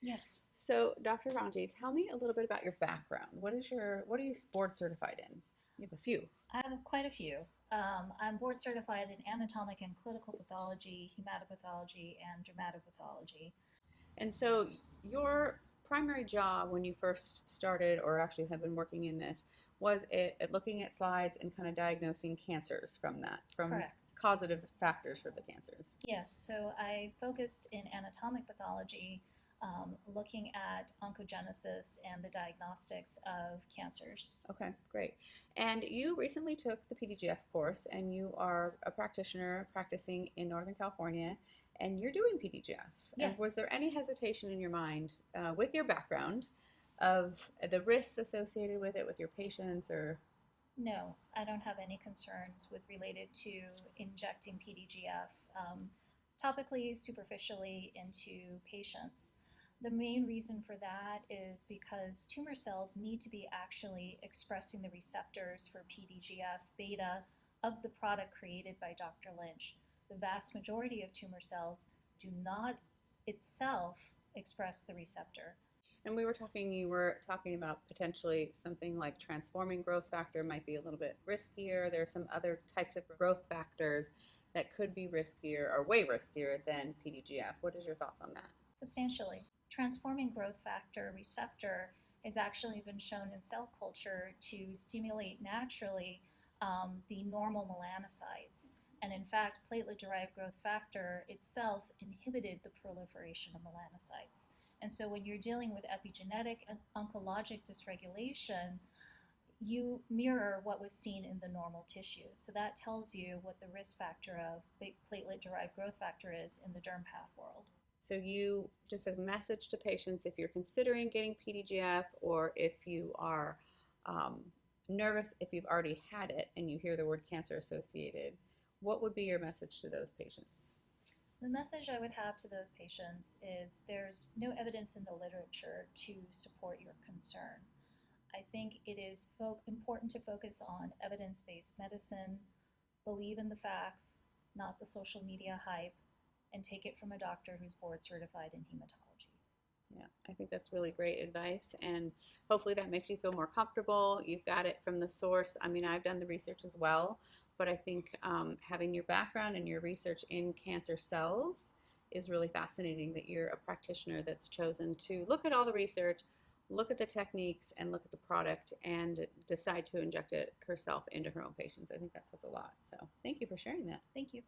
Yes. So, Dr. Ranji, tell me a little bit about your background. What are you board certified in? You have a few. I have quite a few. I'm board certified in anatomic and clinical pathology, hematopathology, and dermatopathology. And so, your primary job when you first started, or actually have been working in this, was it at looking at slides and kind of diagnosing cancers from that, from Correct. causative factors for the cancers. Yes, so I focused in anatomic pathology, looking at oncogenesis and the diagnostics of cancers. Okay, great. And you recently took the PDGF course, and you are a practitioner practicing in Northern California, and you're doing PDGF. And was Yes. there any hesitation in your mind with your background of the risks associated with it with your patients or? No, I don't have any concerns with related to injecting PDGF topically, superficially into patients. The main reason for that is because tumor cells need to be actually expressing the receptors for PDGF-beta of the product created by Dr. Lynch. The vast majority of tumor cells do not itself express the receptor. And you were talking about potentially something like transforming growth factor might be a little bit riskier. There are some other types of growth factors that could be riskier or way riskier than PDGF. What is your thoughts on that? Substantially. Transforming growth factor receptor has actually been shown in cell culture to stimulate naturally the normal melanocytes. And in fact, platelet-derived growth factor itself inhibited the proliferation of melanocytes. And so when you're dealing with epigenetic and oncologic dysregulation, you mirror what was seen in the normal tissue. So that tells you what the risk factor of platelet-derived growth factor is in the derm path world. So you just a message to patients if you're considering getting PDGF or if you are nervous if you've already had it and you hear the word cancer associated, what would be your message to those patients? The message I would have to those patients is there's no evidence in the literature to support your concern. I think it is important to focus on evidence-based medicine, believe in the facts, not the social media hype, and take it from a doctor who's board certified in hematology. Yeah, I think that's really great advice, and hopefully that makes you feel more comfortable. You've got it from the source. I mean, I've done the research as well, but I think having your background and your research in cancer cells is really fascinating that you're a practitioner that's chosen to look at all the research, look at the techniques, and look at the product and decide to inject it herself into her own patients. I think that says a lot. So thank you for sharing that. Thank you.